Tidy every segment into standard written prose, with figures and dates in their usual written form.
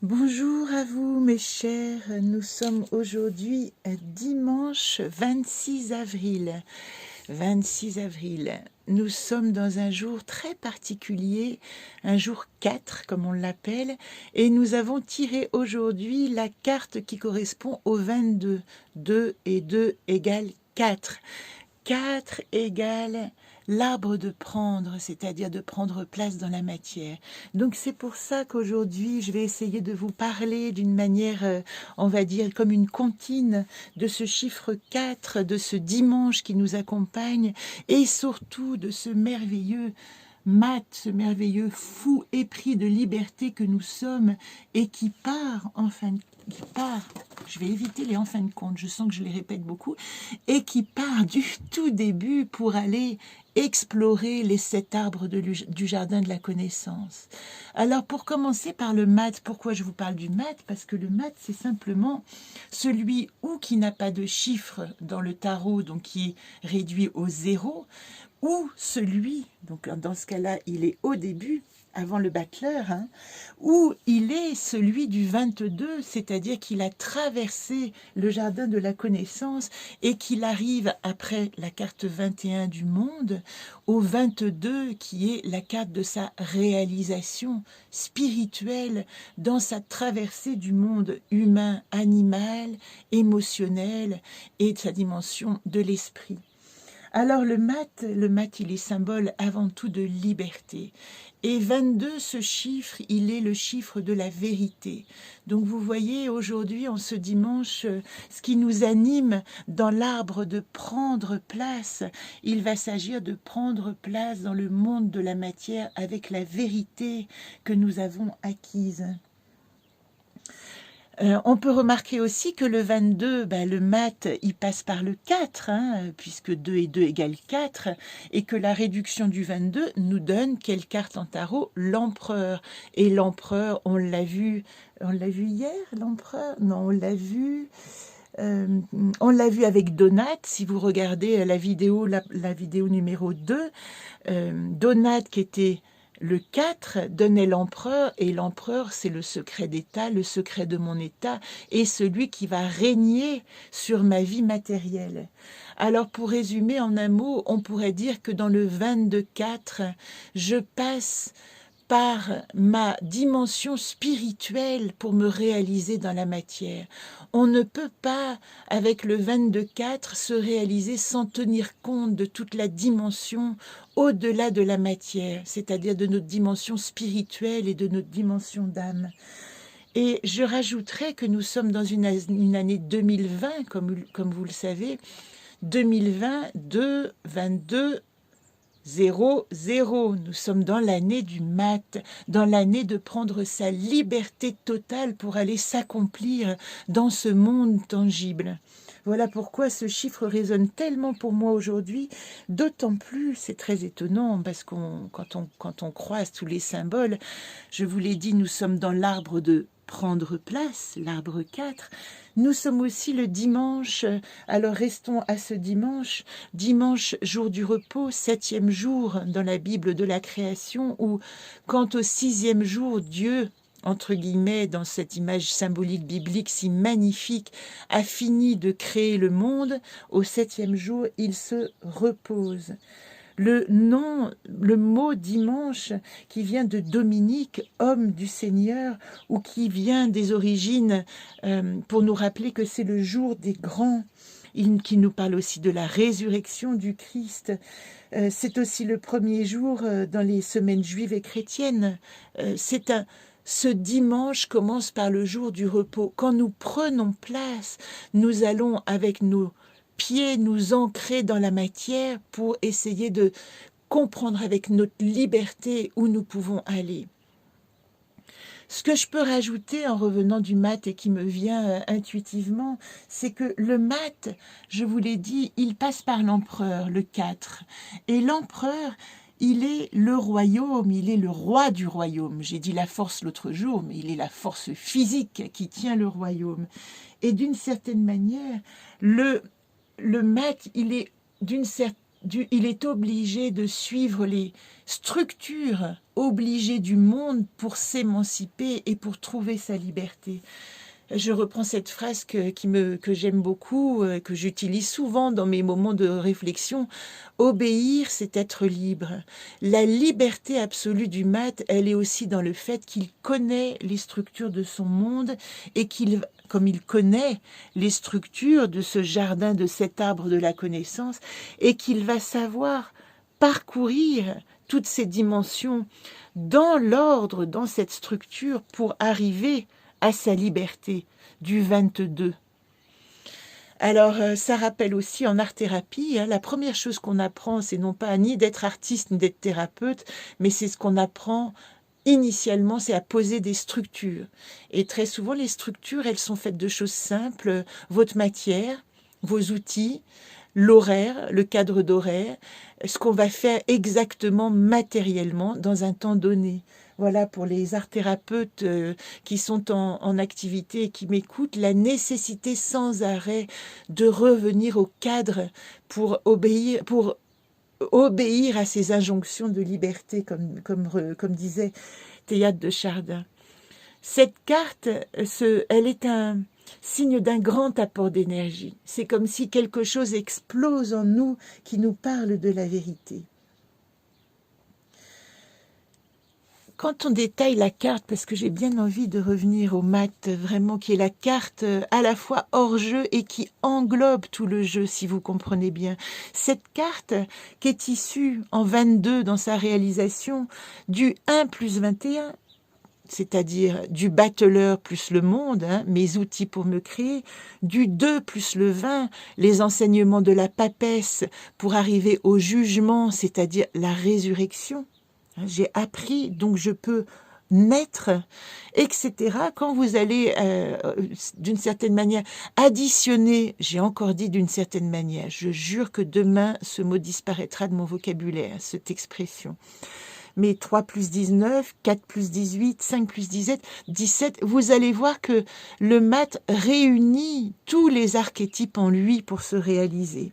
Bonjour à vous mes chers, nous sommes aujourd'hui dimanche 26 avril. 26 avril, nous sommes dans un jour très particulier, un jour 4 comme on l'appelle, et nous avons tiré aujourd'hui la carte qui correspond au 22. 2 et 2 égale 4. 4 égale l'arbre de prendre, c'est-à-dire de prendre place dans la matière. Donc c'est pour ça qu'aujourd'hui, je vais essayer de vous parler d'une manière, on va dire, comme une comptine de ce chiffre 4, de ce dimanche qui nous accompagne, et surtout de ce merveilleux ce merveilleux fou épris de liberté que nous sommes, et qui part, je vais éviter les en fin de compte, je sens que je les répète beaucoup, et qui part du tout début pour aller explorer les 7 arbres du jardin de la connaissance. Alors pour commencer par le maths, pourquoi je vous parle du maths? Parce que le maths, c'est simplement celui qui n'a pas de chiffre dans le tarot, donc qui est réduit au 0, ou celui, donc dans ce cas-là, il est au début, avant le battleur, où il est celui du 22, c'est-à-dire qu'il a traversé le jardin de la connaissance et qu'il arrive après la carte 21 du monde au 22 qui est la carte de sa réalisation spirituelle dans sa traversée du monde humain, animal, émotionnel et de sa dimension de l'esprit. Alors le mat, il est symbole avant tout de liberté. Et 22, ce chiffre, il est le chiffre de la vérité. Donc vous voyez, aujourd'hui, en ce dimanche, ce qui nous anime dans l'arbre de prendre place, il va s'agir de prendre place dans le monde de la matière avec la vérité que nous avons acquise. On peut remarquer aussi que le 22, le mat, il passe par le 4, puisque 2 et 2 égale 4, et que la réduction du 22 nous donne quelle carte en tarot? L'empereur. Et l'empereur, on l'a vu hier, l'empereur? Non, on l'a vu avec Donat, si vous regardez la vidéo numéro 2, Donat qui était le 4 donnait l'empereur, et l'empereur, c'est le secret d'État, le secret de mon État, et celui qui va régner sur ma vie matérielle. Alors, pour résumer en un mot, on pourrait dire que dans le 22-4, je passe par ma dimension spirituelle pour me réaliser dans la matière. On ne peut pas, avec le 22-4, se réaliser sans tenir compte de toute la dimension au-delà de la matière, c'est-à-dire de notre dimension spirituelle et de notre dimension d'âme. Et je rajouterais que nous sommes dans une année 2020, comme vous le savez, 2020, 2, 22, 0, 0. Nous sommes dans l'année du mat, dans l'année de prendre sa liberté totale pour aller s'accomplir dans ce monde tangible. Voilà pourquoi ce chiffre résonne tellement pour moi aujourd'hui, d'autant plus, c'est très étonnant, parce que quand on croise tous les symboles, je vous l'ai dit, nous sommes dans l'arbre de prendre place, l'arbre 4. Nous sommes aussi le dimanche, alors restons à ce dimanche, jour du repos, 7e jour dans la Bible de la création, où quand au 6e jour, Dieu, entre guillemets, dans cette image symbolique biblique si magnifique, a fini de créer le monde, au 7e jour, il se repose. Le mot dimanche qui vient de Dominique, homme du Seigneur, ou qui vient des origines pour nous rappeler que c'est le jour des grands, qui nous parle aussi de la résurrection du Christ. C'est aussi le premier jour dans les semaines juives et chrétiennes. Ce dimanche commence par le jour du repos. Quand nous prenons place, nous allons avec nos pieds nous ancrer dans la matière pour essayer de comprendre avec notre liberté où nous pouvons aller. Ce que je peux rajouter en revenant du mat et qui me vient intuitivement, c'est que le mat, je vous l'ai dit, il passe par l'empereur, le 4. Et l'empereur, il est le royaume, il est le roi du royaume. J'ai dit la force l'autre jour, mais il est la force physique qui tient le royaume. Et d'une certaine manière, le mat, il est obligé de suivre les structures obligé du monde pour s'émanciper et pour trouver sa liberté. Je reprends cette phrase que j'aime beaucoup, que j'utilise souvent dans mes moments de réflexion. Obéir, c'est être libre. La liberté absolue du mat, elle est aussi dans le fait qu'il connaît les structures de son monde et comme il connaît les structures de ce jardin, de cet arbre de la connaissance, et qu'il va savoir parcourir toutes ces dimensions dans l'ordre, dans cette structure, pour arriver à sa liberté du 22. Alors, ça rappelle aussi en art-thérapie, la première chose qu'on apprend, c'est non pas ni d'être artiste ni d'être thérapeute, mais c'est ce qu'on apprend initialement, c'est à poser des structures. Et très souvent, les structures, elles sont faites de choses simples, votre matière, vos outils, l'horaire, le cadre d'horaire, ce qu'on va faire exactement matériellement dans un temps donné. Voilà, pour les art-thérapeutes qui sont en activité et qui m'écoutent, la nécessité sans arrêt de revenir au cadre pour obéir à ces injonctions de liberté, comme disait Théâtre de Chardin. Cette carte, elle est un signe d'un grand apport d'énergie. C'est comme si quelque chose explose en nous qui nous parle de la vérité. Quand on détaille la carte, parce que j'ai bien envie de revenir au mat, vraiment, qui est la carte à la fois hors jeu et qui englobe tout le jeu, si vous comprenez bien. Cette carte, qui est issue en 22 dans sa réalisation, du 1 plus 21, c'est-à-dire du battleur plus le monde, mes outils pour me créer, du 2 plus le 20, les enseignements de la papesse pour arriver au jugement, c'est-à-dire la résurrection. J'ai appris, donc je peux naître, etc. Quand vous allez, d'une certaine manière, additionner, j'ai encore dit d'une certaine manière, je jure que demain, ce mot disparaîtra de mon vocabulaire, cette expression. Mais 3 plus 19, 4 plus 18, 5 plus 17, vous allez voir que le mat réunit tous les archétypes en lui pour se réaliser.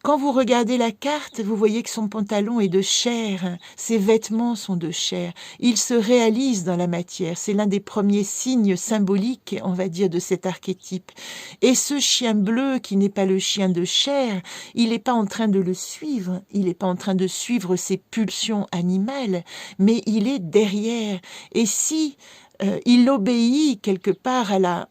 Quand vous regardez la carte, vous voyez que son pantalon est de chair, ses vêtements sont de chair. Il se réalise dans la matière. C'est l'un des premiers signes symboliques, on va dire, de cet archétype. Et ce chien bleu, qui n'est pas le chien de chair, il n'est pas en train de le suivre. Il n'est pas en train de suivre ses pulsions animales, mais il est derrière. Et si il obéit quelque part à la...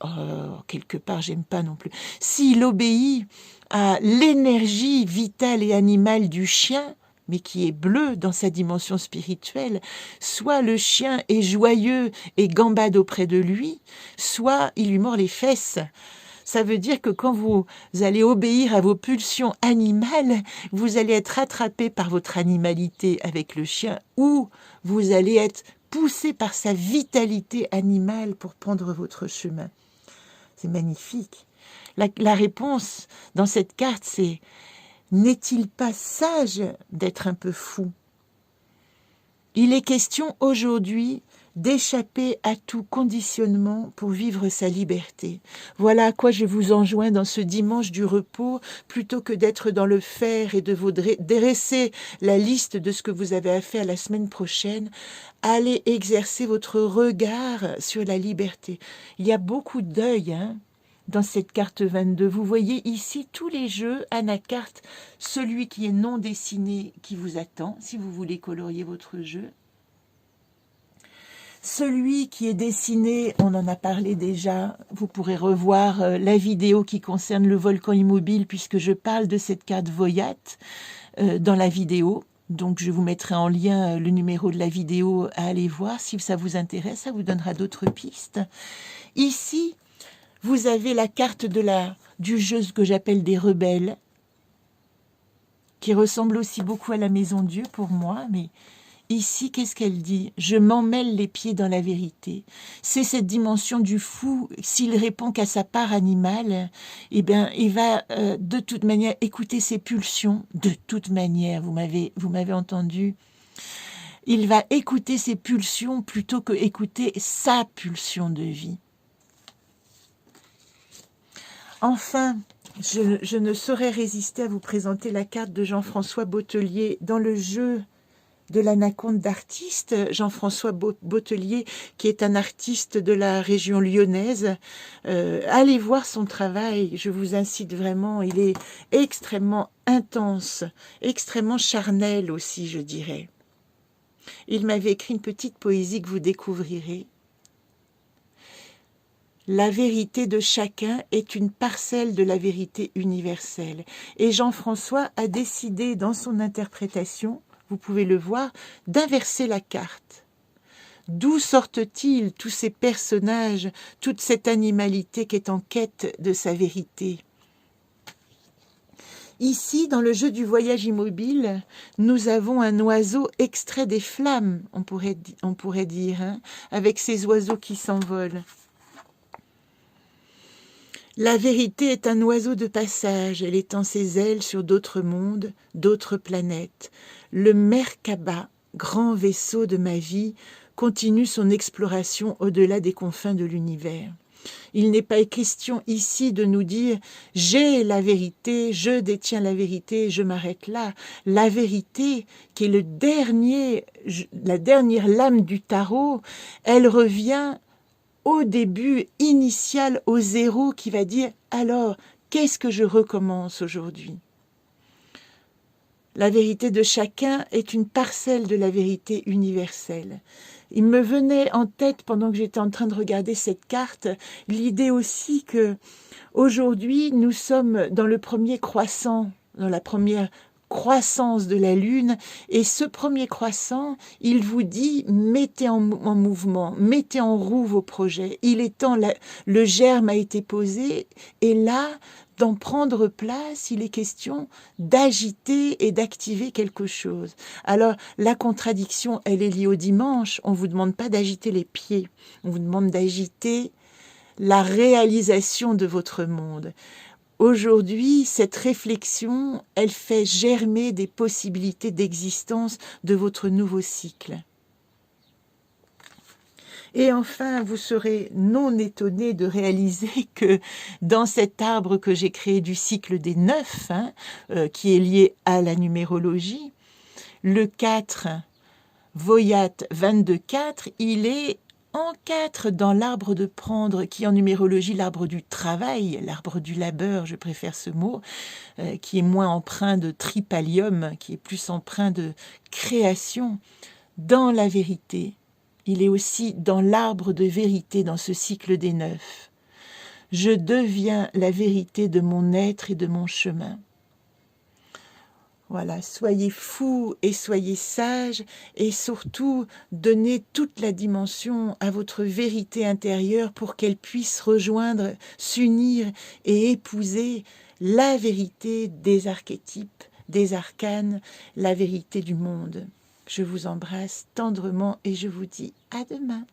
quelque part, j'aime pas non plus. S'il obéit à l'énergie vitale et animale du chien, mais qui est bleu dans sa dimension spirituelle, soit le chien est joyeux et gambade auprès de lui, soit il lui mord les fesses. Ça veut dire que quand vous allez obéir à vos pulsions animales, vous allez être rattrapé par votre animalité avec le chien, ou vous allez être poussé par sa vitalité animale pour prendre votre chemin. C'est magnifique. La réponse dans cette carte, c'est « N'est-il pas sage d'être un peu fou ?» Il est question aujourd'hui d'échapper à tout conditionnement pour vivre sa liberté. Voilà à quoi je vous enjoins dans ce dimanche du repos, plutôt que d'être dans le faire et de vous dresser la liste de ce que vous avez à faire la semaine prochaine. Allez exercer votre regard sur la liberté. Il y a beaucoup d'œil, dans cette carte 22, vous voyez ici tous les jeux, anacarte, celui qui est non dessiné qui vous attend, si vous voulez colorier votre jeu. Celui qui est dessiné, on en a parlé déjà, vous pourrez revoir la vidéo qui concerne le volcan immobile, puisque je parle de cette carte Voyat dans la vidéo. Donc je vous mettrai en lien le numéro de la vidéo à aller voir, si ça vous intéresse, ça vous donnera d'autres pistes. Ici, vous avez la carte du jeu que j'appelle des rebelles, qui ressemble aussi beaucoup à la Maison Dieu pour moi, mais ici, qu'est-ce qu'elle dit ? Je m'emmêle les pieds dans la vérité. C'est cette dimension du fou, s'il répond qu'à sa part animale, eh bien, il va de toute manière écouter ses pulsions, de toute manière, vous m'avez entendu. Il va écouter ses pulsions plutôt que écouter sa pulsion de vie. Enfin, je ne saurais résister à vous présenter la carte de Jean-François Bottelier dans le jeu de l'anaconde d'artiste, Jean-François Bottelier, qui est un artiste de la région lyonnaise. Allez voir son travail, je vous incite vraiment, il est extrêmement intense, extrêmement charnel aussi, je dirais. Il m'avait écrit une petite poésie que vous découvrirez. La vérité de chacun est une parcelle de la vérité universelle. Et Jean-François a décidé dans son interprétation, vous pouvez le voir, d'inverser la carte. D'où sortent-ils tous ces personnages, toute cette animalité qui est en quête de sa vérité ? Ici, dans le jeu du voyage immobile, nous avons un oiseau extrait des flammes, on pourrait dire, hein, avec ces oiseaux qui s'envolent. La vérité est un oiseau de passage, elle étend ses ailes sur d'autres mondes, d'autres planètes. Le Merkaba, grand vaisseau de ma vie, continue son exploration au-delà des confins de l'univers. Il n'est pas question ici de nous dire « j'ai la vérité, je détiens la vérité, je m'arrête là ». La vérité, qui est la dernière lame du tarot, elle revient au début initial, au zéro, qui va dire « alors, qu'est-ce que je recommence aujourd'hui ?» La vérité de chacun est une parcelle de la vérité universelle. Il me venait en tête, pendant que j'étais en train de regarder cette carte, l'idée aussi que aujourd'hui nous sommes dans le premier croissant, dans la première croissance de la Lune, et ce premier croissant, il vous dit, mettez en mouvement, mettez en roue vos projets. Il est temps, le germe a été posé, et là, d'en prendre place, il est question d'agiter et d'activer quelque chose. Alors, la contradiction, elle est liée au dimanche. On ne vous demande pas d'agiter les pieds, on vous demande d'agiter la réalisation de votre monde. Aujourd'hui, cette réflexion, elle fait germer des possibilités d'existence de votre nouveau cycle. Et enfin, vous serez non étonné de réaliser que dans cet arbre que j'ai créé du cycle des 9, qui est lié à la numérologie, le 4, Voyat 22-4, il est en 4 dans l'arbre de prendre, qui en numérologie l'arbre du travail, l'arbre du labeur, je préfère ce mot, qui est moins empreint de tripalium, qui est plus empreint de création, dans la vérité. Il est aussi dans l'arbre de vérité, dans ce cycle des 9. Je deviens la vérité de mon être et de mon chemin. Voilà, soyez fous et soyez sages, et surtout donnez toute la dimension à votre vérité intérieure pour qu'elle puisse rejoindre, s'unir et épouser la vérité des archétypes, des arcanes, la vérité du monde. Je vous embrasse tendrement et je vous dis à demain.